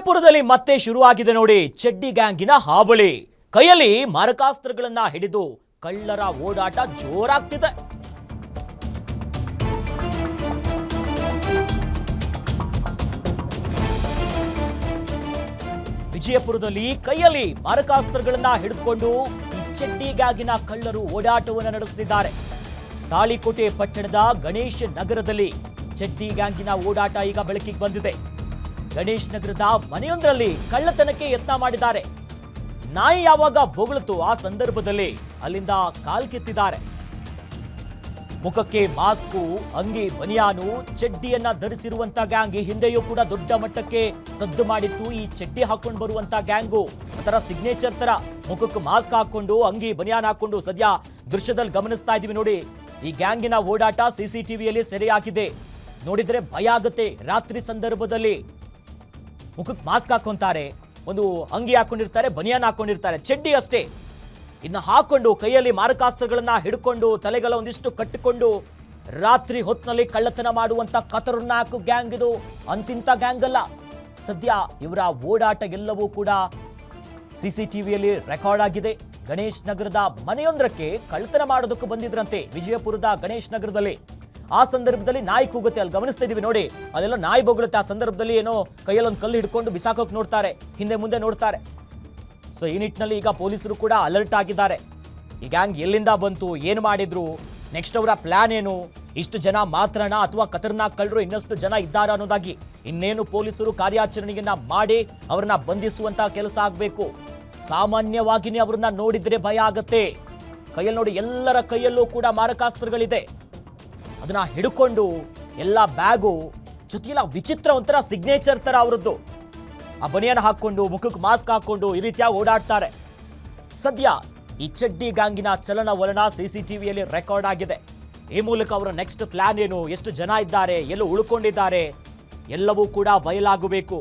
ವಿಜಯಪುರದಲ್ಲಿ ಮತ್ತೆ ಶುರುವಾಗಿದೆ ನೋಡಿ ಚಡ್ಡಿ ಗ್ಯಾಂಗಿನ ಹಾವಳಿ. ಕೈಯಲ್ಲಿ ಮಾರಕಾಸ್ತ್ರಗಳನ್ನ ಹಿಡಿದು ಕಳ್ಳರ ಓಡಾಟ ಜೋರಾಗ್ತಿದೆ. ವಿಜಯಪುರದಲ್ಲಿ ಕೈಯಲ್ಲಿ ಮಾರಕಾಸ್ತ್ರಗಳನ್ನ ಹಿಡಿದುಕೊಂಡು ಈ ಚಡ್ಡಿ ಗ್ಯಾಂಗಿನ ಕಳ್ಳರು ಓಡಾಟವನ್ನು ನಡೆಸುತ್ತಿದ್ದಾರೆ. ತಾಳಿಕೋಟೆ ಪಟ್ಟಣದ ಗಣೇಶ್ ನಗರದಲ್ಲಿ ಚಡ್ಡಿ ಗ್ಯಾಂಗಿನ ಓಡಾಟ ಈಗ ಬೆಳಕಿಗೆ ಬಂದಿದೆ. ಗಣೇಶ್ ನಗರದ ಮನೆಯೊಂದರಲ್ಲಿ ಕಳ್ಳತನಕ್ಕೆ ಯತ್ನ ಮಾಡಿದ್ದಾರೆ. ನಾಯಿ ಯಾವಾಗ ಬೊಗಳಿತು ಆ ಸಂದರ್ಭದಲ್ಲಿ ಅಲ್ಲಿಂದ ಕಾಲ್ಕಿತ್ತಿದ್ದಾರೆ. ಮುಖಕ್ಕೆ ಮಾಸ್ಕು, ಅಂಗಿ, ಬನಿಯಾನು, ಚಡ್ಡಿಯನ್ನ ಧರಿಸಿರುವಂತ ಗ್ಯಾಂಗ್ ಈ ಹಿಂದೆಯೂ ಕೂಡ ದೊಡ್ಡ ಮಟ್ಟಕ್ಕೆ ಸದ್ದು ಮಾಡಿತ್ತು. ಈ ಚಡ್ಡಿ ಹಾಕೊಂಡು ಬರುವಂತ ಗ್ಯಾಂಗು ಒಂಥರ ಸಿಗ್ನೇಚರ್ ತರ ಮುಖಕ್ಕೆ ಮಾಸ್ಕ್ ಹಾಕೊಂಡು ಅಂಗಿ ಬನಿಯಾನ್ ಹಾಕೊಂಡು ಸದ್ಯ ದೃಶ್ಯದಲ್ಲಿ ಗಮನಿಸ್ತಾ ಇದೀವಿ ನೋಡಿ. ಈ ಗ್ಯಾಂಗಿನ ಓಡಾಟ ಸಿಸಿಟಿವಿಯಲ್ಲಿ ಸೆರೆಯಾಗಿದೆ. ನೋಡಿದ್ರೆ ಭಯ ಆಗುತ್ತೆ. ರಾತ್ರಿ ಸಂದರ್ಭದಲ್ಲಿ ಮುಖಕ್ಕೆ ಮಾಸ್ಕ್ ಹಾಕೊಂತಾರೆ, ಒಂದು ಅಂಗಿ ಹಾಕೊಂಡಿರ್ತಾರೆ, ಬನಿಯಾನ್ ಹಾಕೊಂಡಿರ್ತಾರೆ, ಚಡ್ಡಿ ಅಷ್ಟೇ. ಇನ್ನು ಹಾಕೊಂಡು ಕೈಯಲ್ಲಿ ಮಾರಕಾಸ್ತ್ರಗಳನ್ನ ಹಿಡ್ಕೊಂಡು ತಲೆಗೆಲ್ಲ ಒಂದಿಷ್ಟು ಕಟ್ಟಿಕೊಂಡು ರಾತ್ರಿ ಹೊತ್ತಿನಲ್ಲಿ ಕಳ್ಳತನ ಮಾಡುವಂತ ಖತರ್ನಾಕ್ ಗ್ಯಾಂಗ್ ಇದು. ಅಂತಿಂತ ಗ್ಯಾಂಗ್ ಅಲ್ಲ. ಸದ್ಯ ಇವರ ಓಡಾಟ ಎಲ್ಲವೂ ಕೂಡ ಸಿಸಿಟಿವಿಯಲ್ಲಿ ರೆಕಾರ್ಡ್ ಆಗಿದೆ. ಗಣೇಶ್ ನಗರದ ಮನೆಯೊಂದಕ್ಕೆ ಕಳ್ಳತನ ಮಾಡೋದಕ್ಕೆ ಬಂದಿದ್ರಂತೆ ವಿಜಯಪುರದ ಗಣೇಶ್ ನಗರದಲ್ಲಿ. ಆ ಸಂದರ್ಭದಲ್ಲಿ ನಾಯಿ ಕೂಗುತ್ತೆ, ಅಲ್ಲಿ ಗಮನಿಸ್ತಾ ಇದೀವಿ ನೋಡಿ. ಅದೆಲ್ಲ ನಾಯಿ ಬೊಗಳುತ್ತೆ. ಆ ಸಂದರ್ಭದಲ್ಲಿ ಏನೋ ಕೈಯಲ್ಲಿ ಒಂದು ಕಲ್ಲು ಹಿಡ್ಕೊಂಡು ಬಿಸಾಕೋಕೆ ನೋಡ್ತಾರೆ, ಹಿಂದೆ ಮುಂದೆ ನೋಡ್ತಾರೆ. ಸೊ ಈ ನಿಟ್ಟಿನಲ್ಲಿ ಈಗ ಪೊಲೀಸರು ಕೂಡ ಅಲರ್ಟ್ ಆಗಿದ್ದಾರೆ. ಈ ಗ್ಯಾಂಗ್ ಎಲ್ಲಿಂದ ಬಂತು, ಏನು ಮಾಡಿದ್ರು, ನೆಕ್ಸ್ಟ್ ಅವರ ಪ್ಲಾನ್ ಏನು, ಇಷ್ಟು ಜನ ಮಾತ್ರನಾ ಅಥವಾ ಖತರ್ನಾಕ್ ಕಳ್ಳರು ಇನ್ನಷ್ಟು ಜನ ಇದ್ದಾರಾ ಅನ್ನೋದಾಗಿ ಇನ್ನೇನು ಪೊಲೀಸರು ಕಾರ್ಯಾಚರಣೆಯನ್ನ ಮಾಡಿ ಅವರನ್ನ ಬಂಧಿಸುವಂತ ಕೆಲಸ ಆಗಬೇಕು. ಸಾಮಾನ್ಯವಾಗಿನೇ ಅವ್ರನ್ನ ನೋಡಿದ್ರೆ ಭಯ ಆಗತ್ತೆ. ಕೈಯಲ್ಲಿ ನೋಡಿ, ಎಲ್ಲರ ಕೈಯಲ್ಲೂ ಕೂಡ ಮಾರಕಾಸ್ತ್ರಗಳಿದೆ. ಅದನ್ನ ಹಿಡ್ಕೊಂಡು ಎಲ್ಲ ಬ್ಯಾಗು ಜೊತೆಲ್ಲ ವಿಚಿತ್ರ ಒಂಥರ ಸಿಗ್ನೇಚರ್ ತರ ಅವರದ್ದು. ಆ ಬನಿಯನ್ ಹಾಕೊಂಡು ಮುಖಕ್ಕೆ ಮಾಸ್ಕ್ ಹಾಕೊಂಡು ಈ ರೀತಿಯಾಗಿ ಓಡಾಡ್ತಾರೆ. ಸದ್ಯ ಈ ಚಡ್ಡಿ ಗ್ಯಾಂಗಿನ ಚಲನವಲನ ಸಿಸಿಟಿವಿಯಲ್ಲಿ ರೆಕಾರ್ಡ್ ಆಗಿದೆ. ಈ ಮೂಲಕ ಅವರ ನೆಕ್ಸ್ಟ್ ಪ್ಲಾನ್ ಏನು, ಎಷ್ಟು ಜನ ಇದ್ದಾರೆ, ಎಲ್ಲೂ ಉಳ್ಕೊಂಡಿದ್ದಾರೆ, ಎಲ್ಲವೂ ಕೂಡ ಬಯಲಾಗಬೇಕು.